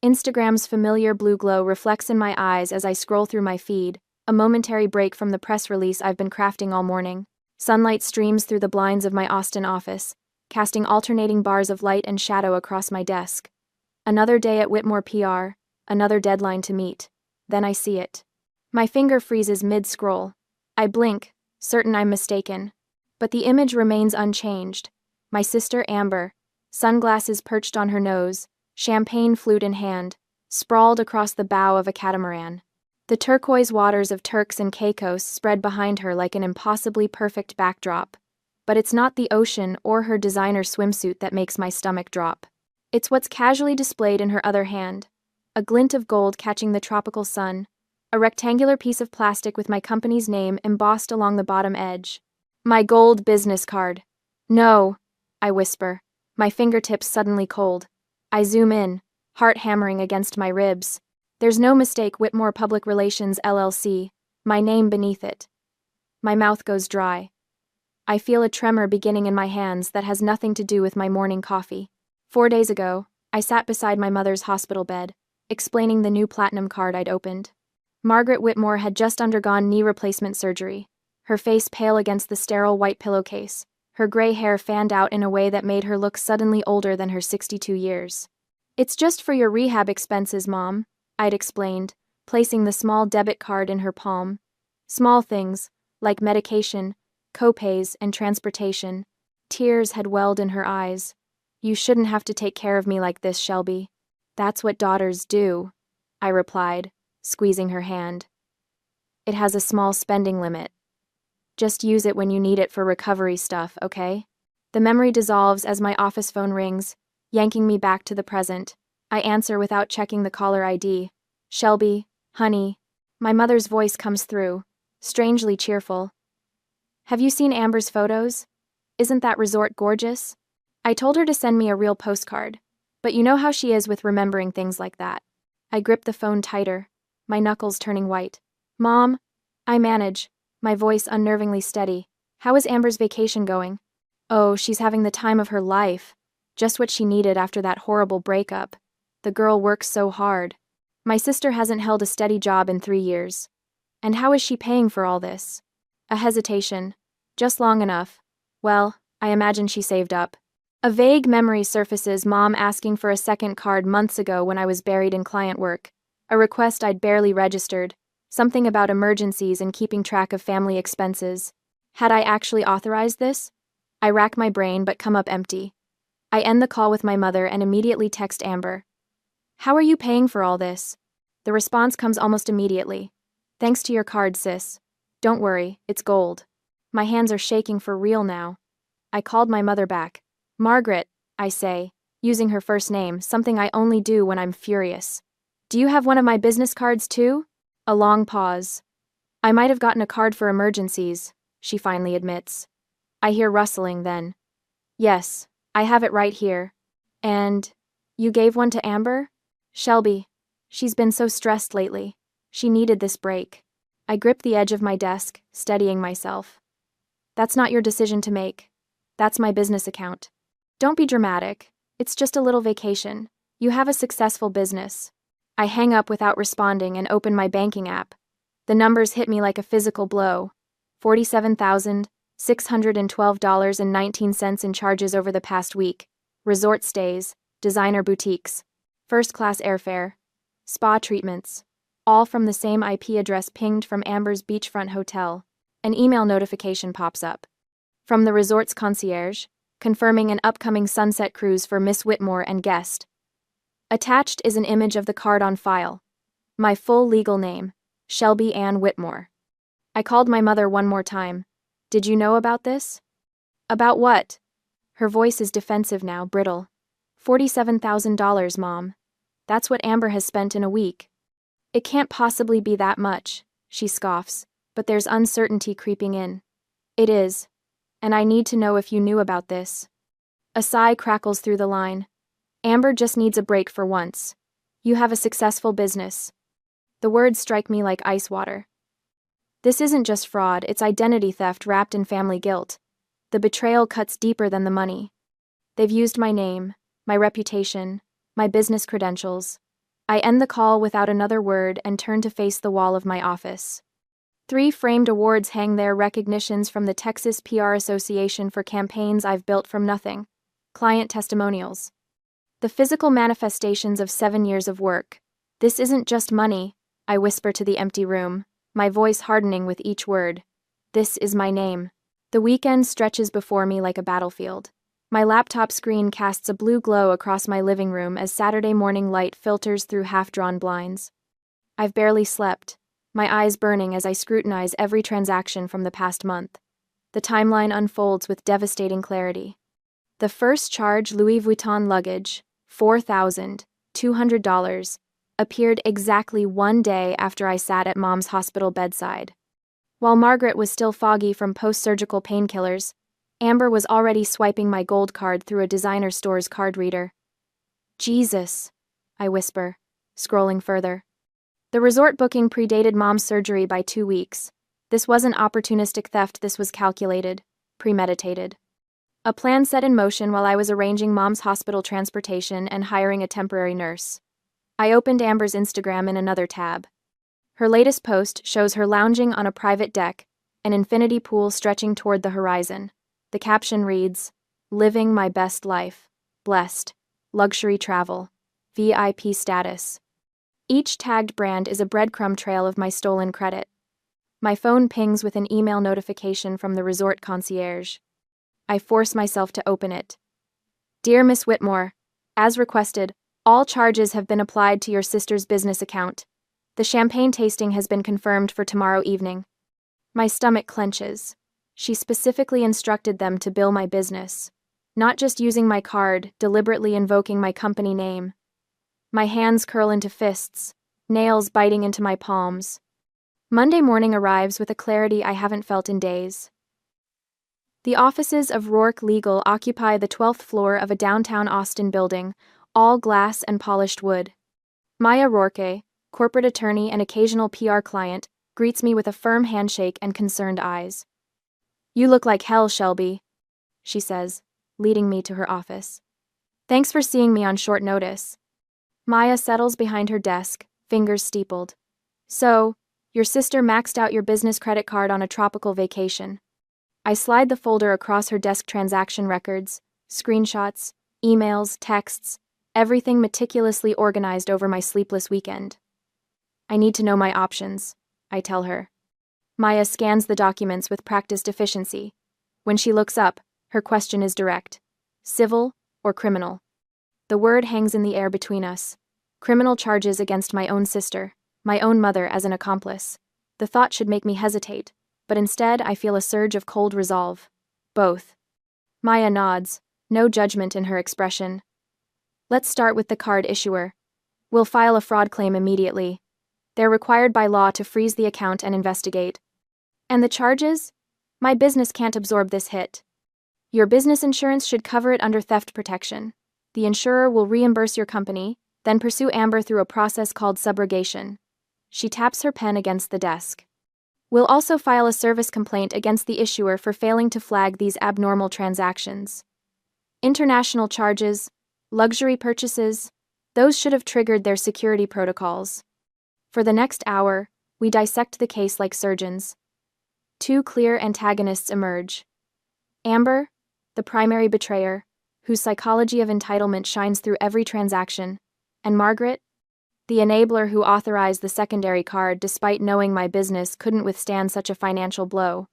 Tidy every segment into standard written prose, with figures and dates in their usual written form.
Instagram's familiar blue glow reflects in my eyes as I scroll through my feed, a momentary break from the press release I've been crafting all morning. Sunlight streams through the blinds of my Austin office, casting alternating bars of light and shadow across my desk. Another day at Whitmore PR, another deadline to meet. Then I see it. My finger freezes mid-scroll. I blink, certain I'm mistaken. But the image remains unchanged. My sister Amber, sunglasses perched on her nose, champagne flute in hand, sprawled across the bow of a catamaran. The turquoise waters of Turks and Caicos spread behind her like an impossibly perfect backdrop. But it's not the ocean or her designer swimsuit that makes my stomach drop. It's what's casually displayed in her other hand. A glint of gold catching the tropical sun. A rectangular piece of plastic with my company's name embossed along the bottom edge. My gold business card. No, I whisper, my fingertips suddenly cold. I zoom in, heart hammering against my ribs. There's no mistake, Whitmore Public Relations LLC, my name beneath it. My mouth goes dry. I feel a tremor beginning in my hands that has nothing to do with my morning coffee. 4 days ago, I sat beside my mother's hospital bed, explaining the new platinum card I'd opened. Margaret Whitmore had just undergone knee replacement surgery, her face pale against the sterile white pillowcase, her gray hair fanned out in a way that made her look suddenly older than her 62 years. "It's just for your rehab expenses, Mom," I'd explained, placing the small debit card in her palm. Small things, like medication, co-pays, and transportation. Tears had welled in her eyes. "You shouldn't have to take care of me like this, Shelby." "That's what daughters do," I replied, squeezing her hand. "It has a small spending limit. Just use it when you need it for recovery stuff, okay?" The memory dissolves as my office phone rings, yanking me back to the present. I answer without checking the caller ID. "Shelby, honey." My mother's voice comes through, strangely cheerful. "Have you seen Amber's photos? Isn't that resort gorgeous?" I told her to send me a real postcard, but you know how she is with remembering things like that. I grip the phone tighter, my knuckles turning white. "Mom," I manage, my voice unnervingly steady. "How is Amber's vacation going?" "Oh, she's having the time of her life. Just what she needed after that horrible breakup. The girl works so hard. My sister hasn't held a steady job in 3 years. And how is she paying for all this?" A hesitation. Just long enough. Well, I imagine she saved up. A vague memory surfaces, Mom asking for a second card months ago when I was buried in client work. A request I'd barely registered. Something about emergencies and keeping track of family expenses. Had I actually authorized this? I rack my brain but come up empty. I end the call with my mother and immediately text Amber. "How are you paying for all this?" The response comes almost immediately. "Thanks to your card, sis. Don't worry, it's gold." My hands are shaking for real now. I called my mother back. "Margaret," I say, using her first name, something I only do when I'm furious. "Do you have one of my business cards too?" A long pause. "I might have gotten a card for emergencies," she finally admits. I hear rustling then. "Yes, I have it right here." "And you gave one to Amber?" "Shelby. She's been so stressed lately. She needed this break." I grip the edge of my desk, steadying myself. "That's not your decision to make. That's my business account. Don't be dramatic. It's just a little vacation. You have a successful business." I hang up without responding and open my banking app. The numbers hit me like a physical blow. $47,612.19 in charges over the past week. Resort stays, designer boutiques, first-class airfare, spa treatments, all from the same IP address pinged from Amber's beachfront hotel. An email notification pops up. From the resort's concierge, confirming an upcoming sunset cruise for Miss Whitmore and guest. Attached is an image of the card on file. My full legal name, Shelby Ann Whitmore. I called my mother one more time. "Did you know about this?" "About what?" Her voice is defensive now, brittle. $47,000, Mom. That's what Amber has spent in a week." "It can't possibly be that much," she scoffs, but there's uncertainty creeping in. "It is. And I need to know if you knew about this." A sigh crackles through the line. "Amber just needs a break for once. You have a successful business." The words strike me like ice water. This isn't just fraud, it's identity theft wrapped in family guilt. The betrayal cuts deeper than the money. They've used my name, my reputation, my business credentials. I end the call without another word and turn to face the wall of my office. 3 framed awards hang there, recognitions from the Texas PR Association for campaigns I've built from nothing. Client testimonials. The physical manifestations of 7 years of work. This isn't just money, I whisper to the empty room, my voice hardening with each word. This is my name. The weekend stretches before me like a battlefield. My laptop screen casts a blue glow across my living room as Saturday morning light filters through half-drawn blinds. I've barely slept, my eyes burning as I scrutinize every transaction from the past month. The timeline unfolds with devastating clarity. The first charge, Louis Vuitton luggage, $4,200, appeared exactly 1 day after I sat at Mom's hospital bedside. While Margaret was still foggy from post-surgical painkillers, Amber was already swiping my gold card through a designer store's card reader. Jesus, I whisper, scrolling further. The resort booking predated Mom's surgery by 2 weeks. This wasn't opportunistic theft, this was calculated, premeditated. A plan set in motion while I was arranging Mom's hospital transportation and hiring a temporary nurse. I opened Amber's Instagram in another tab. Her latest post shows her lounging on a private deck, an infinity pool stretching toward the horizon. The caption reads, "Living my best life. Blessed. Luxury travel. VIP status." Each tagged brand is a breadcrumb trail of my stolen credit. My phone pings with an email notification from the resort concierge. I force myself to open it. Dear Miss Whitmore, as requested, all charges have been applied to your sister's business account. The champagne tasting has been confirmed for tomorrow evening. My stomach clenches. She specifically instructed them to bill my business, not just using my card, deliberately invoking my company name. My hands curl into fists, nails biting into my palms. Monday morning arrives with a clarity I haven't felt in days. The offices of Rourke Legal occupy the 12th floor of a downtown Austin building, all glass and polished wood. Maya Rourke, corporate attorney and occasional PR client, greets me with a firm handshake and concerned eyes. "You look like hell, Shelby," she says, leading me to her office. "Thanks for seeing me on short notice." Maya settles behind her desk, fingers steepled. "So, your sister maxed out your business credit card on a tropical vacation." I slide the folder across her desk, transaction records, screenshots, emails, texts, everything meticulously organized over my sleepless weekend. "I need to know my options," I tell her. Maya scans the documents with practiced efficiency. When she looks up, her question is direct. Civil or criminal? The word hangs in the air between us. Criminal charges against my own sister, my own mother as an accomplice. The thought should make me hesitate, but instead I feel a surge of cold resolve. Both. Maya nods, no judgment in her expression. "Let's start with the card issuer. We'll file a fraud claim immediately. They're required by law to freeze the account and investigate. And the charges? My business can't absorb this hit. Your business insurance should cover it under theft protection. The insurer will reimburse your company, then pursue Amber through a process called subrogation." She taps her pen against the desk. "We'll also file a service complaint against the issuer for failing to flag these abnormal transactions. International charges, luxury purchases, those should have triggered their security protocols." For the next hour, we dissect the case like surgeons. 2 clear antagonists emerge. Amber, the primary betrayer, whose psychology of entitlement shines through every transaction, and Margaret, the enabler who authorized the secondary card despite knowing my business couldn't withstand such a financial blow.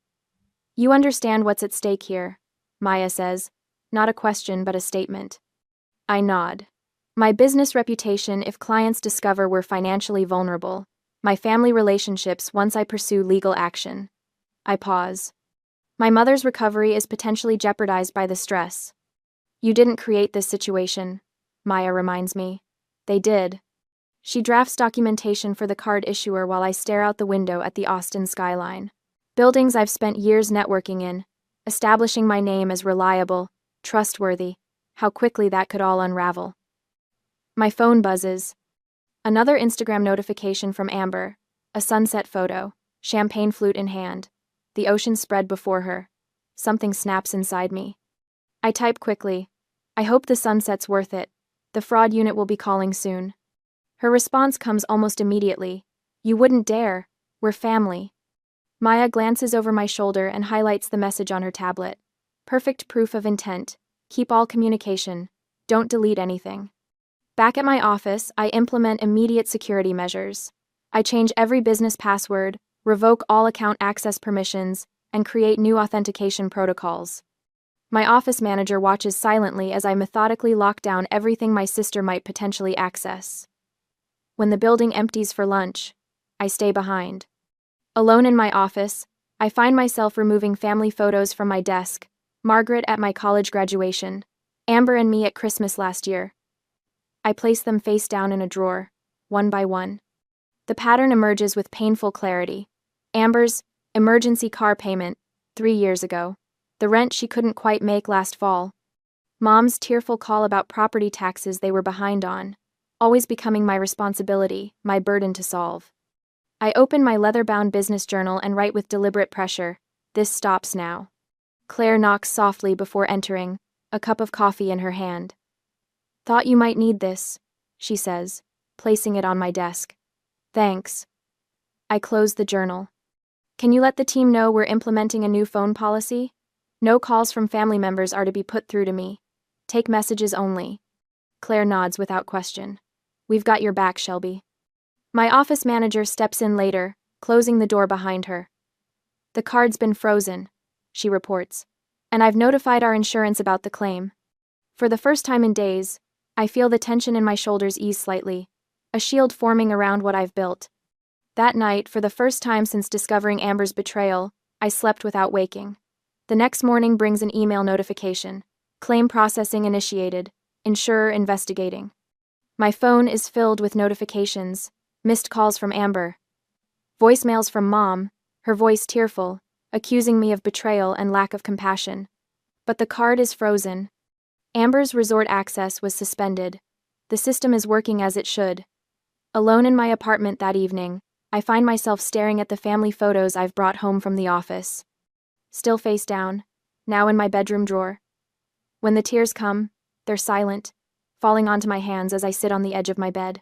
"You understand what's at stake here," Maya says, not a question but a statement. I nod. My business reputation if clients discover we're financially vulnerable. My family relationships once I pursue legal action. I pause. My mother's recovery is potentially jeopardized by the stress. "You didn't create this situation," Maya reminds me. "They did." She drafts documentation for the card issuer while I stare out the window at the Austin skyline. Buildings I've spent years networking in, establishing my name as reliable, trustworthy. How quickly that could all unravel. My phone buzzes. Another Instagram notification from Amber. A sunset photo, champagne flute in hand. The ocean spread before her. Something snaps inside me. I type quickly. "I hope the sunset's worth it. The fraud unit will be calling soon." Her response comes almost immediately. You wouldn't dare. We're family. Maya glances over my shoulder and highlights the message on her tablet. Perfect proof of intent. Keep all communication. Don't delete anything. Back at my office, I implement immediate security measures. I change every business password, revoke all account access permissions, and create new authentication protocols. My office manager watches silently as I methodically lock down everything my sister might potentially access. When the building empties for lunch, I stay behind. Alone in my office, I find myself removing family photos from my desk. Margaret at my college graduation, Amber and me at Christmas last year. I place them face down in a drawer, one by one. The pattern emerges with painful clarity. Amber's emergency car payment, 3 years ago. The rent she couldn't quite make last fall. Mom's tearful call about property taxes they were behind on, always becoming my responsibility, my burden to solve. I open my leather-bound business journal and write with deliberate pressure. This stops now. Claire knocks softly before entering, a cup of coffee in her hand. Thought you might need this, she says, placing it on my desk. Thanks. I close the journal. Can you let the team know we're implementing a new phone policy? No calls from family members are to be put through to me. Take messages only. Claire nods without question. We've got your back, Shelby. My office manager steps in later, closing the door behind her. The card's been frozen, she reports, and I've notified our insurance about the claim. For the first time in days, I feel the tension in my shoulders ease slightly, a shield forming around what I've built. That night, for the first time since discovering Amber's betrayal, I slept without waking. The next morning brings an email notification. Claim processing initiated. Insurer investigating. My phone is filled with notifications, missed calls from Amber. Voicemails from Mom, her voice tearful, accusing me of betrayal and lack of compassion. But the card is frozen. Amber's resort access was suspended. The system is working as it should. Alone in my apartment that evening, I find myself staring at the family photos I've brought home from the office. Still face down, now in my bedroom drawer. When the tears come, they're silent, falling onto my hands as I sit on the edge of my bed.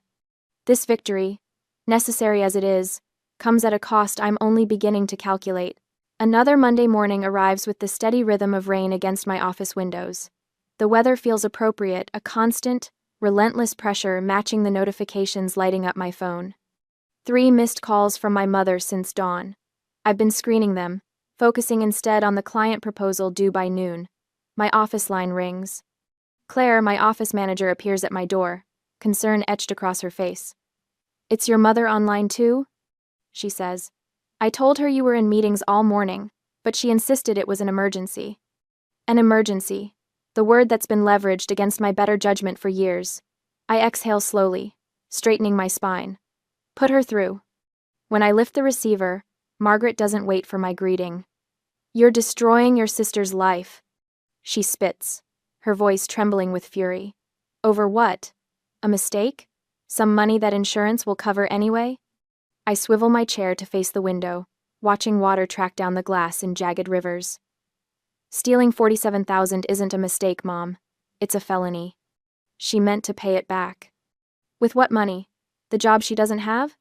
This victory, necessary as it is, comes at a cost I'm only beginning to calculate. Another Monday morning arrives with the steady rhythm of rain against my office windows. The weather feels appropriate, a constant, relentless pressure matching the notifications lighting up my phone. 3 missed calls from my mother since dawn. I've been screening them, focusing instead on the client proposal due by noon. My office line rings. Claire, my office manager, appears at my door, concern etched across her face. It's your mother online too? She says. I told her you were in meetings all morning, but she insisted it was an emergency. An emergency. The word that's been leveraged against my better judgment for years. I exhale slowly, straightening my spine. Put her through. When I lift the receiver, Margaret doesn't wait for my greeting. You're destroying your sister's life. She spits, her voice trembling with fury. Over what? A mistake? Some money that insurance will cover anyway? I swivel my chair to face the window, watching water track down the glass in jagged rivers. Stealing $47,000 isn't a mistake, Mom. It's a felony. She meant to pay it back. With what money? The job she doesn't have?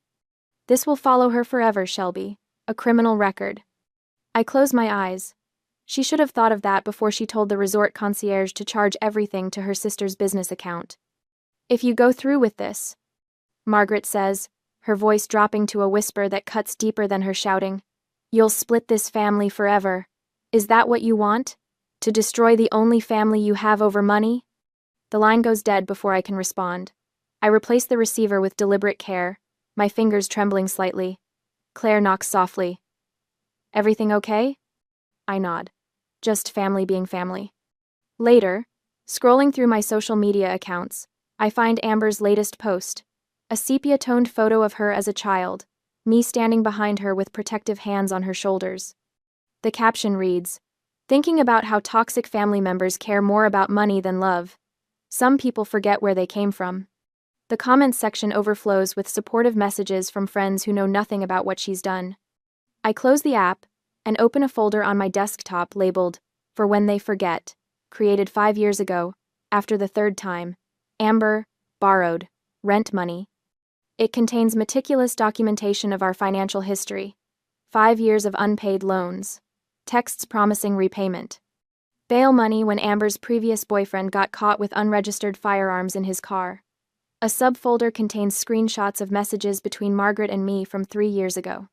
This will follow her forever, Shelby. A criminal record. I close my eyes. She should have thought of that before she told the resort concierge to charge everything to her sister's business account. If you go through with this, Margaret says, her voice dropping to a whisper that cuts deeper than her shouting, you'll split this family forever. Is that what you want? To destroy the only family you have over money? The line goes dead before I can respond. I replace the receiver with deliberate care, my fingers trembling slightly. Claire knocks softly. Everything okay? I nod. Just family being family. Later, scrolling through my social media accounts, I find Amber's latest post. A sepia-toned photo of her as a child, me standing behind her with protective hands on her shoulders. The caption reads, thinking about how toxic family members care more about money than love. Some people forget where they came from. The comments section overflows with supportive messages from friends who know nothing about what she's done. I close the app and open a folder on my desktop labeled, For When They Forget, created 5 years ago, after the 3rd time. Amber, borrowed, rent money. It contains meticulous documentation of our financial history, 5 years of unpaid loans, texts promising repayment, bail money when Amber's previous boyfriend got caught with unregistered firearms in his car. A subfolder contains screenshots of messages between Margaret and me from 3 years ago.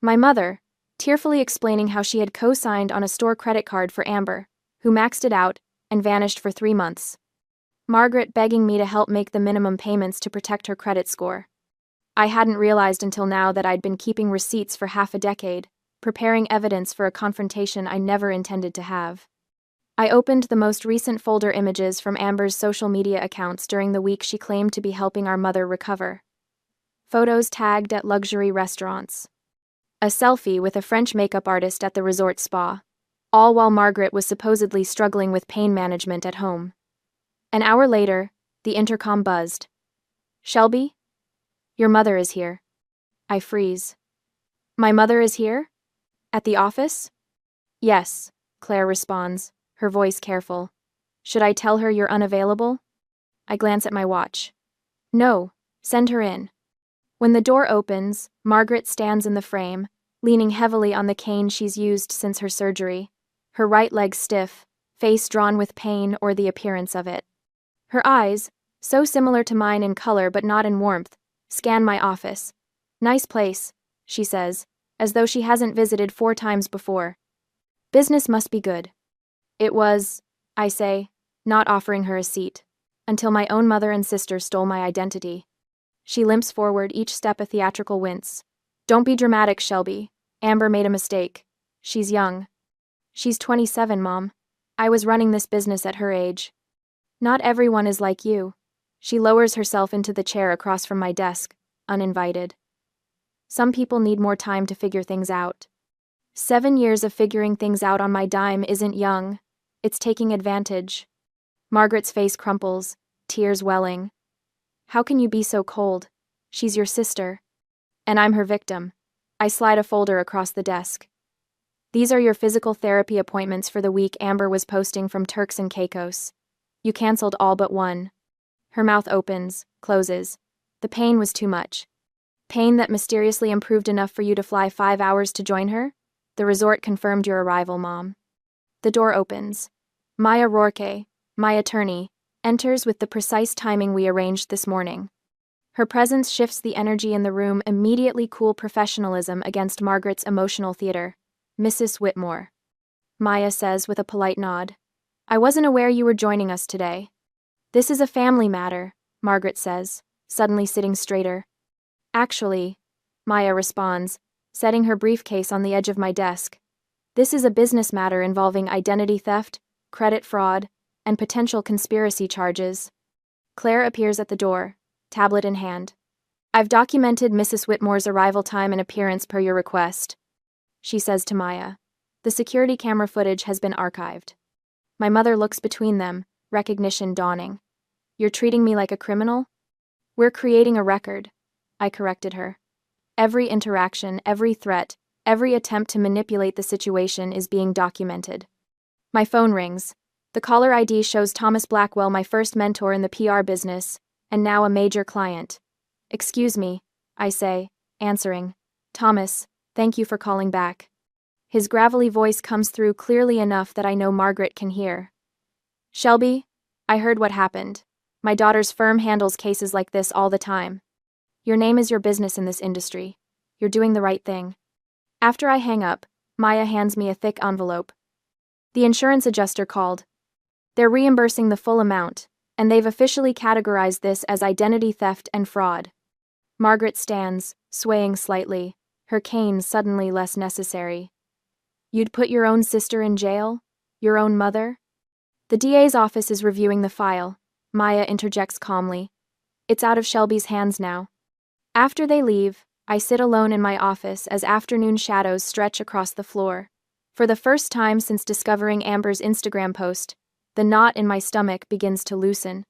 My mother, tearfully explaining how she had co-signed on a store credit card for Amber, who maxed it out and vanished for 3 months. Margaret begging me to help make the minimum payments to protect her credit score. I hadn't realized until now that I'd been keeping receipts for half a decade, preparing evidence for a confrontation I never intended to have. I opened the most recent folder images from Amber's social media accounts during the week she claimed to be helping our mother recover. Photos tagged at luxury restaurants. A selfie with a French makeup artist at the resort spa, all while Margaret was supposedly struggling with pain management at home. An hour later, the intercom buzzed. "Shelby? Your mother is here." I freeze. "My mother is here? At the office?" "Yes," Claire responds, her voice careful. "Should I tell her you're unavailable?" I glance at my watch. "No, send her in." When the door opens, Margaret stands in the frame, leaning heavily on the cane she's used since her surgery, her right leg stiff, face drawn with pain or the appearance of it. Her eyes, so similar to mine in color but not in warmth, scan my office. "Nice place," she says, as though she hasn't visited 4 times before. "Business must be good." "It was," I say, not offering her a seat, until my own mother and sister stole my identity. She limps forward, each step a theatrical wince. "Don't be dramatic, Shelby. Amber made a mistake. She's young." "She's 27, Mom. I was running this business at her age." "Not everyone is like you." She lowers herself into the chair across from my desk, uninvited. "Some people need more time to figure things out." 7 years of figuring things out on my dime isn't young. It's taking advantage. Margaret's face crumples, tears welling. "How can you be so cold? She's your sister." "And I'm her victim." I slide a folder across the desk. "These are your physical therapy appointments for the week Amber was posting from Turks and Caicos. You canceled all but one." Her mouth opens, closes. "The pain was too much." "Pain that mysteriously improved enough for you to fly 5 hours to join her? The resort confirmed your arrival, Mom." The door opens. Maya Rourke, my attorney, enters with the precise timing we arranged this morning. Her presence shifts the energy in the room, immediately cool professionalism against Margaret's emotional theater. "Mrs. Whitmore," Maya says with a polite nod. "I wasn't aware you were joining us today." "This is a family matter," Margaret says, suddenly sitting straighter. "Actually," Maya responds, setting her briefcase on the edge of my desk. "This is a business matter involving identity theft, credit fraud, and potential conspiracy charges." Claire appears at the door, tablet in hand. "I've documented Mrs. Whitmore's arrival time and appearance per your request," she says to Maya. "The security camera footage has been archived." My mother looks between them, recognition dawning. "You're treating me like a criminal?" "We're creating a record," I corrected her. "Every interaction, every threat, every attempt to manipulate the situation is being documented." My phone rings. The caller ID shows Thomas Blackwell, my first mentor in the PR business, and now a major client. "Excuse me," I say, answering. "Thomas, thank you for calling back." His gravelly voice comes through clearly enough that I know Margaret can hear. "Shelby, I heard what happened. My daughter's firm handles cases like this all the time. Your name is your business in this industry. You're doing the right thing." After I hang up, Maya hands me a thick envelope. "The insurance adjuster called. They're reimbursing the full amount, and they've officially categorized this as identity theft and fraud." Margaret stands, swaying slightly, her cane suddenly less necessary. "You'd put your own sister in jail? Your own mother?" "The DA's office is reviewing the file," Maya interjects calmly. "It's out of Shelby's hands now." After they leave, I sit alone in my office as afternoon shadows stretch across the floor. For the first time since discovering Amber's Instagram post, the knot in my stomach begins to loosen.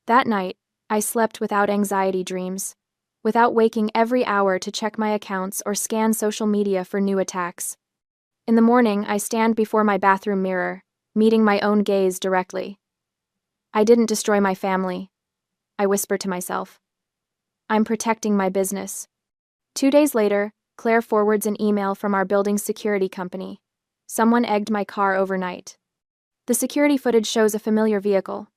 That night, I slept without anxiety dreams, without waking every hour to check my accounts or scan social media for new attacks. In the morning, I stand before my bathroom mirror, meeting my own gaze directly. "I didn't destroy my family," I whisper to myself. I'm protecting my business. 2 days later, Claire forwards an email from our building's security company. Someone egged my car overnight. The security footage shows a familiar vehicle.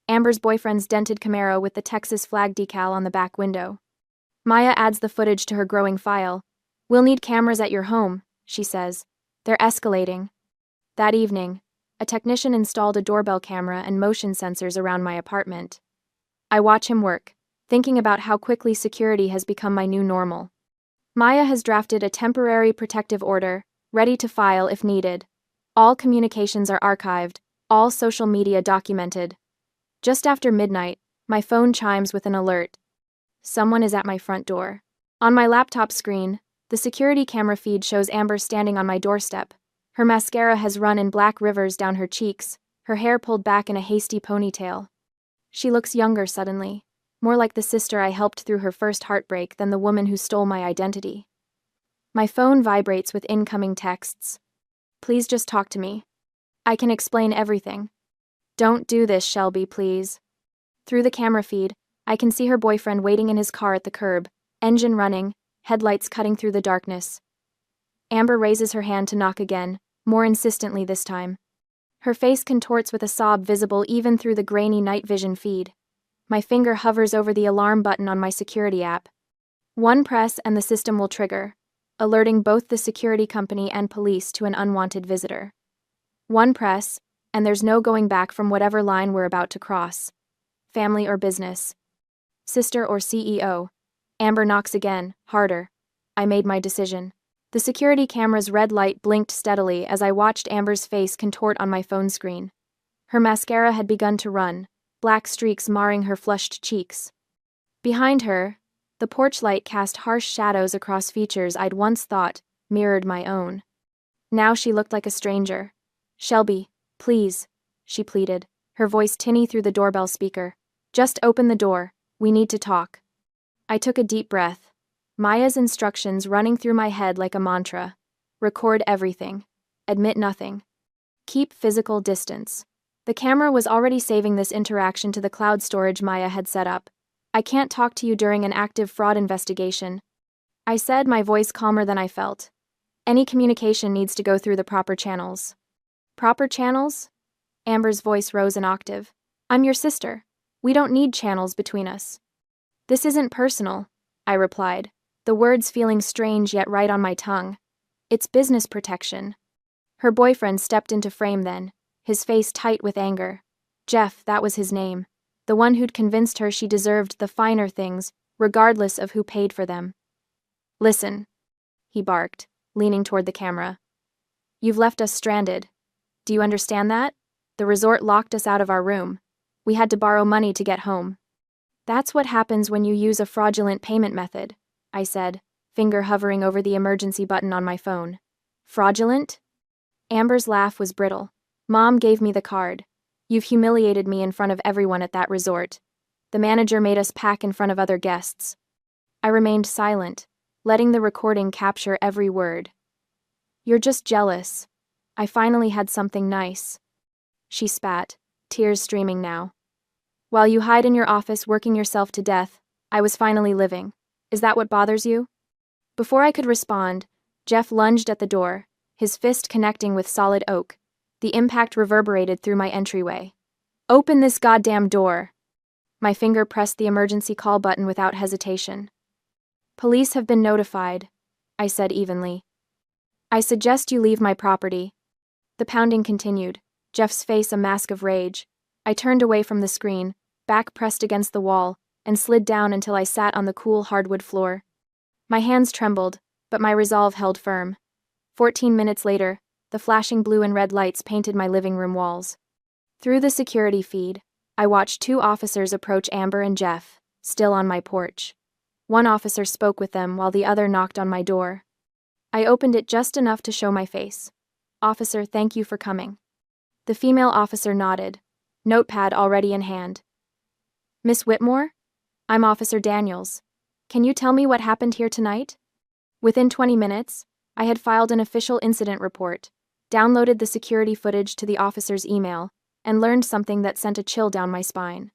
Amber's boyfriend's dented Camaro with the Texas flag decal on the back window. Maya adds the footage to her growing file. We'll need cameras at your home, she says. They're escalating. That evening, a technician installed a doorbell camera and motion sensors around my apartment. I watch him work, thinking about how quickly security has become my new normal. Maya has drafted a temporary protective order, ready to file if needed. All communications are archived, all social media documented. Just after midnight, my phone chimes with an alert. Someone is at my front door. On my laptop screen, the security camera feed shows Amber standing on my doorstep. Her mascara has run in black rivers down her cheeks, her hair pulled back in a hasty ponytail. She looks younger suddenly, more like the sister I helped through her first heartbreak than the woman who stole my identity. My phone vibrates with incoming texts. Please just talk to me. I can explain everything. Don't do this, Shelby, please. Through the camera feed, I can see her boyfriend waiting in his car at the curb, engine running, headlights cutting through the darkness. Amber raises her hand to knock again, more insistently this time. Her face contorts with a sob visible even through the grainy night vision feed. My finger hovers over the alarm button on my security app. One press and the system will trigger, alerting both the security company and police to an unwanted visitor. One press, and there's no going back from whatever line we're about to cross. Family or business. Sister or CEO. Amber knocks again, harder. I made my decision. The security camera's red light blinked steadily as I watched Amber's face contort on my phone screen. Her mascara had begun to run, black streaks marring her flushed cheeks. Behind her, the porch light cast harsh shadows across features I'd once thought mirrored my own. Now she looked like a stranger. Shelby, please, she pleaded, her voice tinny through the doorbell speaker. Just open the door, we need to talk. I took a deep breath. Maya's instructions running through my head like a mantra. Record everything. Admit nothing. Keep physical distance. The camera was already saving this interaction to the cloud storage Maya had set up. I can't talk to you during an active fraud investigation. I said, my voice calmer than I felt. Any communication needs to go through the proper channels. Proper channels? Amber's voice rose an octave. I'm your sister. We don't need channels between us. This isn't personal, I replied, the words feeling strange yet right on my tongue. It's business protection. Her boyfriend stepped into frame then, his face tight with anger. Jeff, that was his name. The one who'd convinced her she deserved the finer things, regardless of who paid for them. Listen, he barked, leaning toward the camera. You've left us stranded. Do you understand that? The resort locked us out of our room. We had to borrow money to get home. That's what happens when you use a fraudulent payment method, I said, finger hovering over the emergency button on my phone. Fraudulent? Amber's laugh was brittle. Mom gave me the card. You've humiliated me in front of everyone at that resort. The manager made us pack in front of other guests. I remained silent, letting the recording capture every word. You're just jealous. I finally had something nice. She spat, tears streaming now. While you hide in your office working yourself to death, I was finally living. Is that what bothers you? Before I could respond, Jeff lunged at the door, his fist connecting with solid oak. The impact reverberated through my entryway. Open this goddamn door! My finger pressed the emergency call button without hesitation. Police have been notified, I said evenly. I suggest you leave my property. The pounding continued, Jeff's face a mask of rage. I turned away from the screen, back pressed against the wall, and slid down until I sat on the cool hardwood floor. My hands trembled, but my resolve held firm. 14 minutes later, the flashing blue and red lights painted my living room walls. Through the security feed, I watched 2 officers approach Amber and Jeff, still on my porch. One officer spoke with them while the other knocked on my door. I opened it just enough to show my face. Officer, thank you for coming. The female officer nodded, notepad already in hand. Miss Whitmore? I'm Officer Daniels. Can you tell me what happened here tonight? Within 20 minutes, I had filed an official incident report, downloaded the security footage to the officer's email, and learned something that sent a chill down my spine.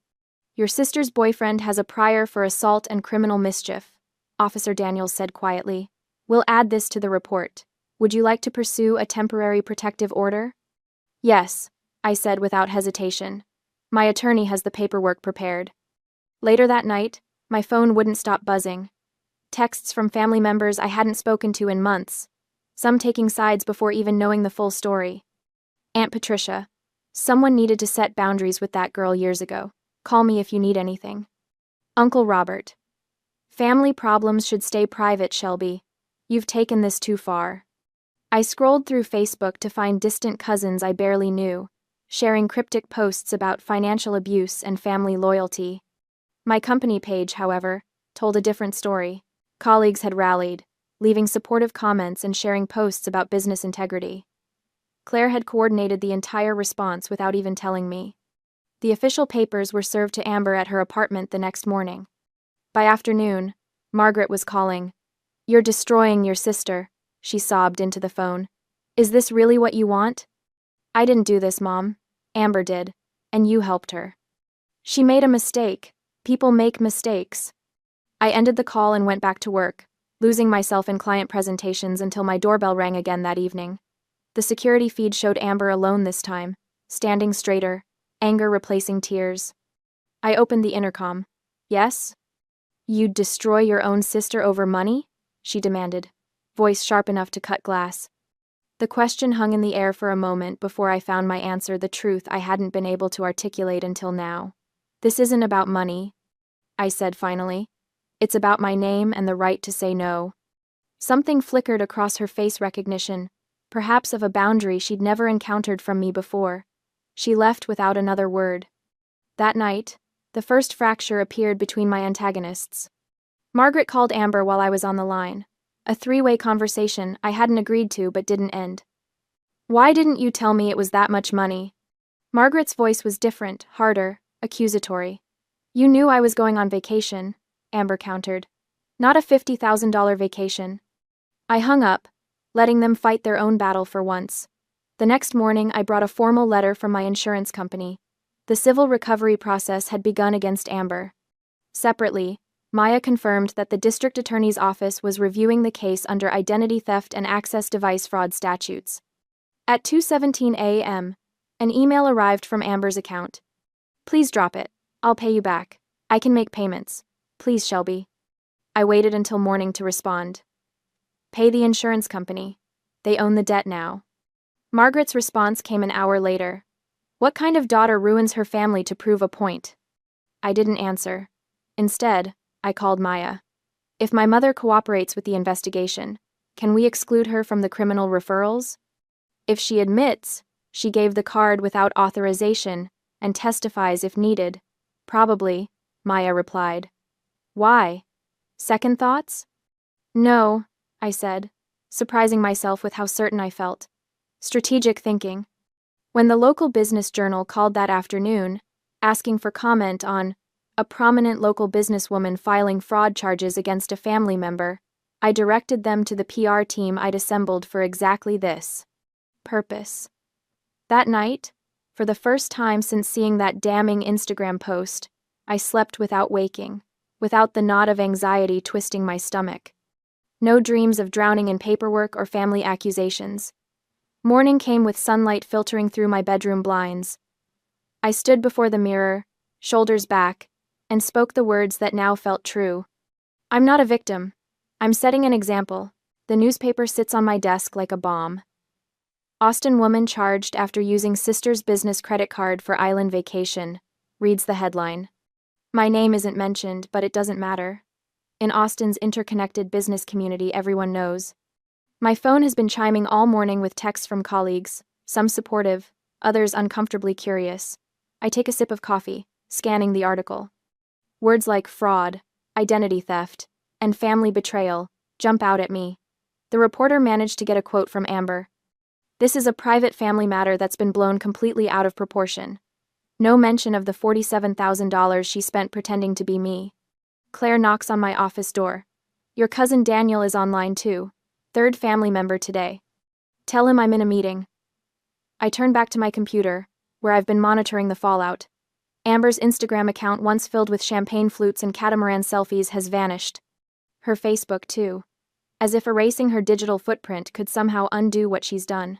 Your sister's boyfriend has a prior for assault and criminal mischief, Officer Daniels said quietly. We'll add this to the report. Would you like to pursue a temporary protective order? Yes, I said without hesitation. My attorney has the paperwork prepared. Later that night, my phone wouldn't stop buzzing. Texts from family members I hadn't spoken to in months, some taking sides before even knowing the full story. Aunt Patricia, someone needed to set boundaries with that girl years ago. Call me if you need anything. Uncle Robert. Family problems should stay private, Shelby. You've taken this too far. I scrolled through Facebook to find distant cousins I barely knew, sharing cryptic posts about financial abuse and family loyalty. My company page, however, told a different story. Colleagues had rallied, leaving supportive comments and sharing posts about business integrity. Claire had coordinated the entire response without even telling me. The official papers were served to Amber at her apartment the next morning. By afternoon, Margaret was calling. You're destroying your sister, she sobbed into the phone. Is this really what you want? I didn't do this, Mom. Amber did, and you helped her. She made a mistake. People make mistakes. I ended the call and went back to work, losing myself in client presentations until my doorbell rang again that evening. The security feed showed Amber alone this time, standing straighter, anger replacing tears. I opened the intercom. Yes? You'd destroy your own sister over money? She demanded, voice sharp enough to cut glass. The question hung in the air for a moment before I found my answer, the truth I hadn't been able to articulate until now. This isn't about money, I said finally. It's about my name and the right to say no. Something flickered across her face, recognition, perhaps of a boundary she'd never encountered from me before. She left without another word. That night, the first fracture appeared between my antagonists. Margaret called Amber while I was on the line. A three-way conversation I hadn't agreed to but didn't end. Why didn't you tell me it was that much money? Margaret's voice was different, harder, accusatory. You knew I was going on vacation, Amber countered. Not a $50,000 vacation. I hung up, letting them fight their own battle for once. The next morning, I brought a formal letter from my insurance company. The civil recovery process had begun against Amber. Separately, Maya confirmed that the district attorney's office was reviewing the case under identity theft and access device fraud statutes. At 2:17 a.m., an email arrived from Amber's account. Please drop it. I'll pay you back. I can make payments. Please, Shelby. I waited until morning to respond. Pay the insurance company. They own the debt now. Margaret's response came an hour later. What kind of daughter ruins her family to prove a point? I didn't answer. Instead, I called Maya. If my mother cooperates with the investigation, can we exclude her from the criminal referrals? If she admits she gave the card without authorization and testifies if needed, probably, Maya replied. Why? Second thoughts? No, I said, surprising myself with how certain I felt. Strategic thinking. When the local business journal called that afternoon, asking for comment on a prominent local businesswoman filing fraud charges against a family member, I directed them to the PR team I'd assembled for exactly this. Purpose. That night, for the first time since seeing that damning Instagram post, I slept without waking, without the knot of anxiety twisting my stomach. No dreams of drowning in paperwork or family accusations. Morning came with sunlight filtering through my bedroom blinds. I stood before the mirror, shoulders back, and spoke the words that now felt true. I'm not a victim. I'm setting an example. The newspaper sits on my desk like a bomb. Austin woman charged after using sister's business credit card for island vacation, reads the headline. My name isn't mentioned, but it doesn't matter. In Austin's interconnected business community, everyone knows. My phone has been chiming all morning with texts from colleagues, some supportive, others uncomfortably curious. I take a sip of coffee, scanning the article. Words like fraud, identity theft, and family betrayal jump out at me. The reporter managed to get a quote from Amber. This is a private family matter that's been blown completely out of proportion. No mention of the $47,000 she spent pretending to be me. Claire knocks on my office door. Your cousin Daniel is online too. Third family member today. Tell him I'm in a meeting. I turn back to my computer, where I've been monitoring the fallout. Amber's Instagram account, once filled with champagne flutes and catamaran selfies, has vanished. Her Facebook, too. As if erasing her digital footprint could somehow undo what she's done.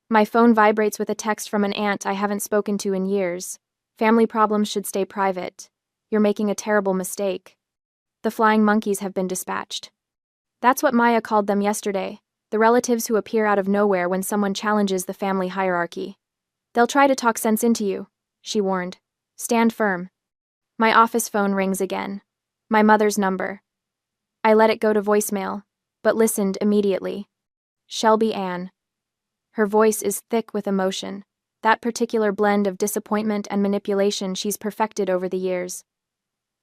My phone vibrates with a text from an aunt I haven't spoken to in years. Family problems should stay private. You're making a terrible mistake. The flying monkeys have been dispatched. That's what Maya called them yesterday, the relatives who appear out of nowhere when someone challenges the family hierarchy. They'll try to talk sense into you, she warned. Stand firm. My office phone rings again. My mother's number. I let it go to voicemail, but listened immediately. Shelby Ann. Her voice is thick with emotion, that particular blend of disappointment and manipulation she's perfected over the years.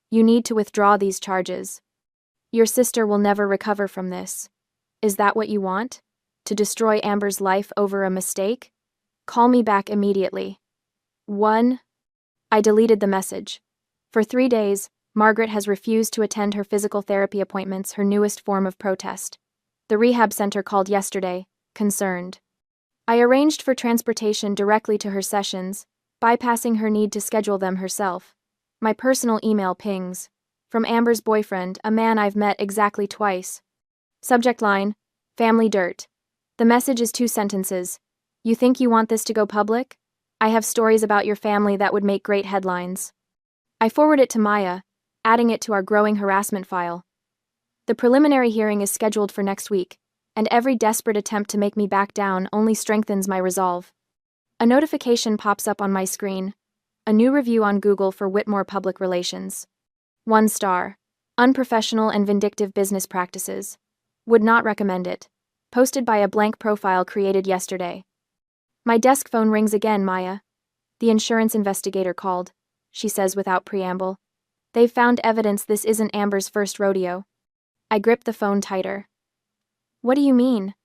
You need to withdraw these charges. Your sister will never recover from this. Is that what you want? To destroy Amber's life over a mistake? Call me back immediately. 1. I deleted the message. For 3 days, Margaret has refused to attend her physical therapy appointments, her newest form of protest. The rehab center called yesterday, concerned. I arranged for transportation directly to her sessions, bypassing her need to schedule them herself. My personal email pings. From Amber's boyfriend, a man I've met exactly twice. Subject line, family dirt. The message is 2 sentences. You think you want this to go public? I have stories about your family that would make great headlines. I forward it to Maya, adding it to our growing harassment file. The preliminary hearing is scheduled for next week, and every desperate attempt to make me back down only strengthens my resolve. A notification pops up on my screen. A new review on Google for Whitmore Public Relations. 1 star. Unprofessional and vindictive business practices. Would not recommend it. Posted by a blank profile created yesterday. My desk phone rings again, Maya. The insurance investigator called, she says without preamble. They've found evidence this isn't Amber's first rodeo. I grip the phone tighter. What do you mean?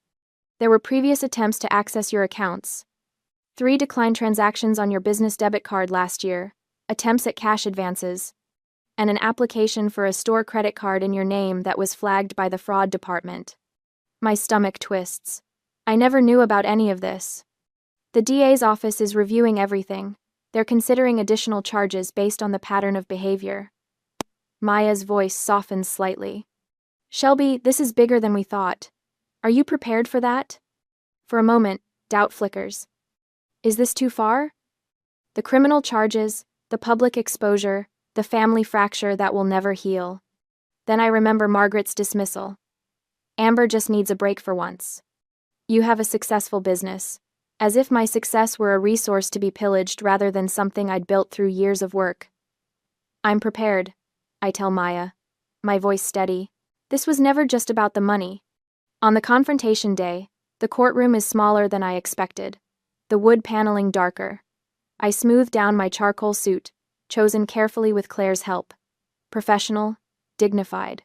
There were previous attempts to access your accounts. 3 declined transactions on your business debit card last year, attempts at cash advances, and an application for a store credit card in your name that was flagged by the fraud department. My stomach twists. I never knew about any of this. The DA's office is reviewing everything. They're considering additional charges based on the pattern of behavior. Maya's voice softens slightly. Shelby, this is bigger than we thought. Are you prepared for that? For a moment, doubt flickers. Is this too far? The criminal charges, the public exposure, the family fracture that will never heal. Then I remember Margaret's dismissal. Amber just needs a break for once. You have a successful business. As if my success were a resource to be pillaged rather than something I'd built through years of work. I'm prepared, I tell Maya, my voice steady. This was never just about the money. On the confrontation day, the courtroom is smaller than I expected, the wood paneling darker. I smooth down my charcoal suit, chosen carefully with Claire's help. Professional, dignified.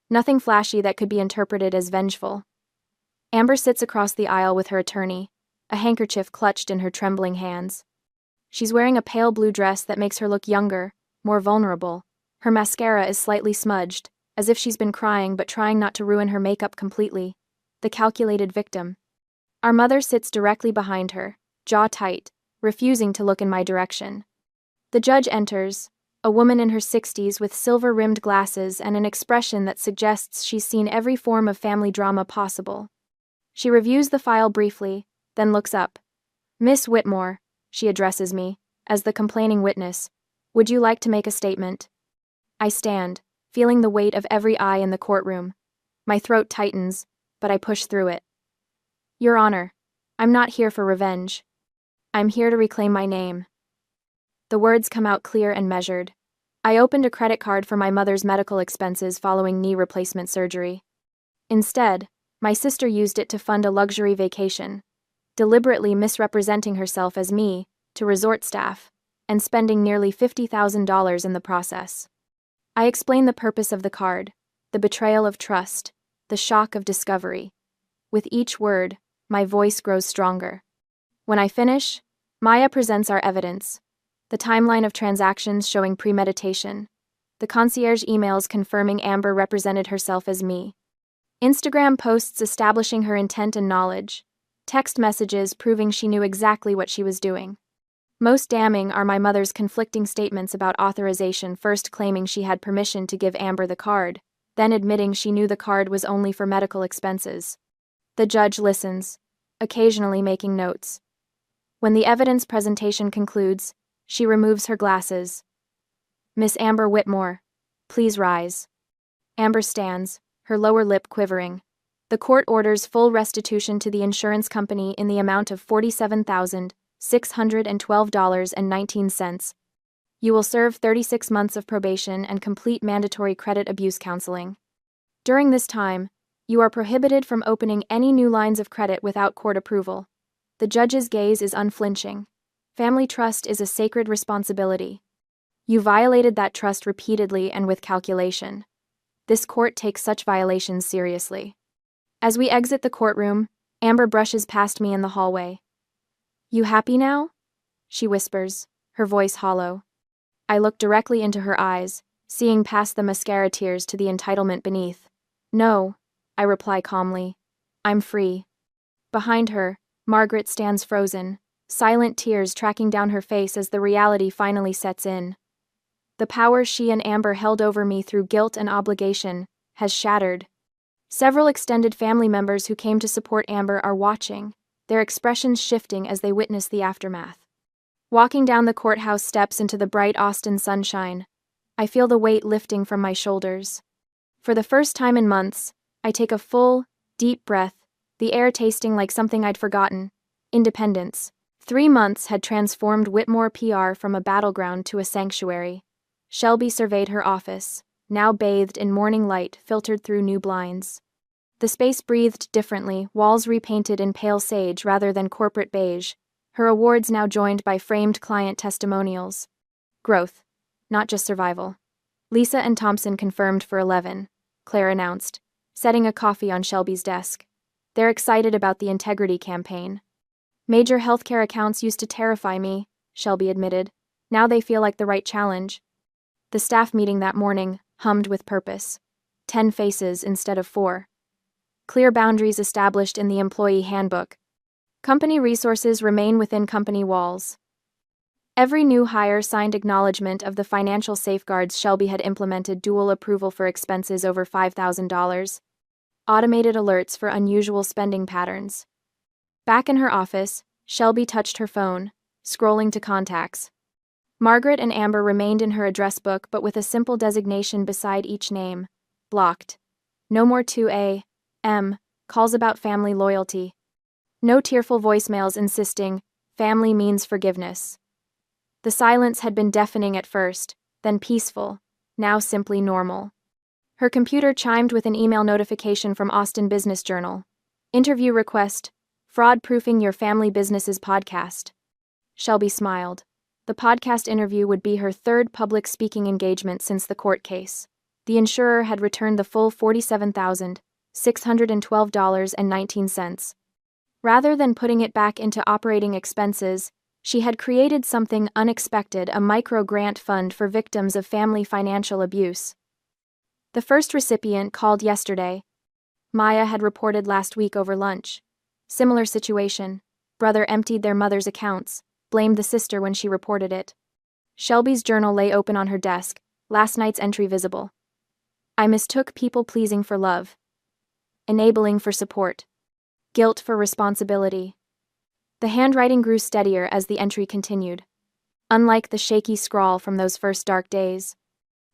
Nothing flashy that could be interpreted as vengeful. Amber sits across the aisle with her attorney, a handkerchief clutched in her trembling hands. She's wearing a pale blue dress that makes her look younger, more vulnerable. Her mascara is slightly smudged, as if she's been crying but trying not to ruin her makeup completely. The calculated victim. Our mother sits directly behind her, jaw tight, refusing to look in my direction. The judge enters, a woman in her 60s with silver-rimmed glasses and an expression that suggests she's seen every form of family drama possible. She reviews the file briefly, then looks up. Miss Whitmore, she addresses me, as the complaining witness. Would you like to make a statement? I stand, feeling the weight of every eye in the courtroom. My throat tightens, but I push through it. Your Honor, I'm not here for revenge. I'm here to reclaim my name. The words come out clear and measured. I opened a credit card for my mother's medical expenses following knee replacement surgery. Instead, my sister used it to fund a luxury vacation, deliberately misrepresenting herself as me to resort staff, and spending nearly $50,000 in the process. I explain the purpose of the card, the betrayal of trust, the shock of discovery. With each word, my voice grows stronger. When I finish, Maya presents our evidence. The timeline of transactions showing premeditation. The concierge emails confirming Amber represented herself as me. Instagram posts establishing her intent and knowledge. Text messages proving she knew exactly what she was doing. Most damning are my mother's conflicting statements about authorization, first claiming she had permission to give Amber the card, then admitting she knew the card was only for medical expenses. The judge listens, occasionally making notes. When the evidence presentation concludes, she removes her glasses. "Miss Amber Whitmore, please rise." Amber stands, her lower lip quivering. The court orders full restitution to the insurance company in the amount of $47,612.19. You will serve 36 months of probation and complete mandatory credit abuse counseling. During this time, you are prohibited from opening any new lines of credit without court approval. The judge's gaze is unflinching. Family trust is a sacred responsibility. You violated that trust repeatedly and with calculation. This court takes such violations seriously. As we exit the courtroom, Amber brushes past me in the hallway. "You happy now?" she whispers, her voice hollow. I look directly into her eyes, seeing past the mascara tears to the entitlement beneath. "No," I reply calmly. "I'm free." Behind her, Margaret stands frozen, silent tears tracking down her face as the reality finally sets in. The power she and Amber held over me through guilt and obligation has shattered. Several extended family members who came to support Amber are watching, their expressions shifting as they witness the aftermath. Walking down the courthouse steps into the bright Austin sunshine, I feel the weight lifting from my shoulders. For the first time in months, I take a full, deep breath, the air tasting like something I'd forgotten: independence. 3 months had transformed Whitmore PR from a battleground to a sanctuary. Shelby surveyed her office, now bathed in morning light filtered through new blinds. The space breathed differently, walls repainted in pale sage rather than corporate beige, her awards now joined by framed client testimonials. Growth, not just survival. "Lisa and Thompson confirmed for 11, Claire announced, setting a coffee on Shelby's desk. "They're excited about the integrity campaign." "Major healthcare accounts used to terrify me," Shelby admitted. "Now they feel like the right challenge." The staff meeting that morning hummed with purpose. 10 faces instead of 4. Clear boundaries established in the employee handbook. Company resources remain within company walls. Every new hire signed acknowledgement of the financial safeguards. Shelby had implemented dual approval for expenses over $5,000. Automated alerts for unusual spending patterns. Back in her office, Shelby touched her phone, scrolling to contacts. Margaret and Amber remained in her address book, but with a simple designation beside each name: blocked. No more 2 a.m. calls about family loyalty. No tearful voicemails insisting, "Family means forgiveness." The silence had been deafening at first, then peaceful, now simply normal. Her computer chimed with an email notification from Austin Business Journal. "Interview request, fraud-proofing your family business's podcast." Shelby smiled. The podcast interview would be her third public speaking engagement since the court case. The insurer had returned the full $47,612.19. Rather than putting it back into operating expenses, she had created something unexpected: a micro-grant fund for victims of family financial abuse. The first recipient called yesterday. Maya had reported last week over lunch. Similar situation. Brother emptied their mother's accounts, blamed the sister when she reported it. Shelby's journal lay open on her desk, last night's entry visible. "I mistook people-pleasing for love. Enabling for support. Guilt for responsibility." The handwriting grew steadier as the entry continued. Unlike the shaky scrawl from those first dark days.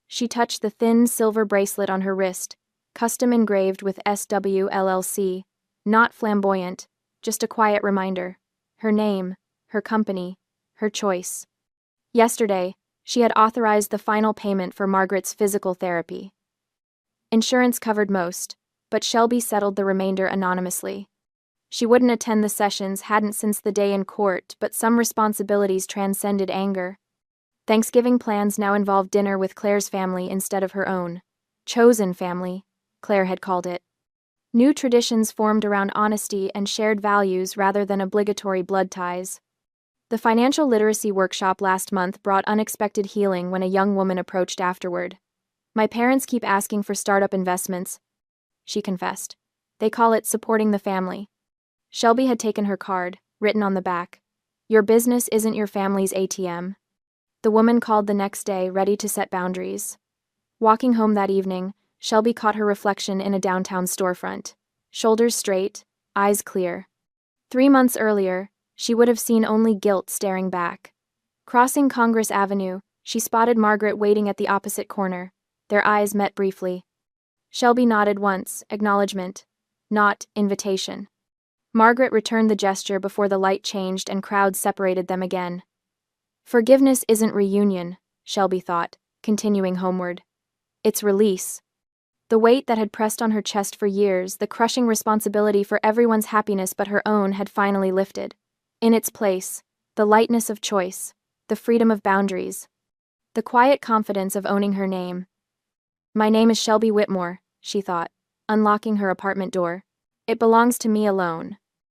She touched the thin silver bracelet on her wrist, custom engraved with SWLLC, not flamboyant, just a quiet reminder. Her name, her company, her choice. Yesterday, she had authorized the final payment for Margaret's physical therapy. Insurance covered most, but Shelby settled the remainder anonymously. She wouldn't attend the sessions, hadn't since the day in court, but some responsibilities transcended anger. Thanksgiving plans now involved dinner with Claire's family instead of her own. Chosen family, Claire had called it. New traditions formed around honesty and shared values rather than obligatory blood ties. The financial literacy workshop last month brought unexpected healing when a young woman approached afterward. "My parents keep asking for startup investments," she confessed. "They call it supporting the family." Shelby had taken her card, written on the back. Your business isn't your family's ATM. The woman called the next day, ready to set boundaries. Walking home that evening, Shelby caught her reflection in a downtown storefront. Shoulders straight, eyes clear. 3 months earlier, she would have seen only guilt staring back. Crossing Congress Avenue, she spotted Margaret waiting at the opposite corner. Their eyes met briefly. Shelby nodded once, acknowledgement, not invitation. Margaret returned the gesture before the light changed and crowds separated them again. Forgiveness isn't reunion, Shelby thought, continuing homeward. It's release. The weight that had pressed on her chest for years, the crushing responsibility for everyone's happiness but her own, had finally lifted. In its place, the lightness of choice, the freedom of boundaries, the quiet confidence of owning her name. My name is Shelby Whitmore, she thought, unlocking her apartment door. It belongs to me alone.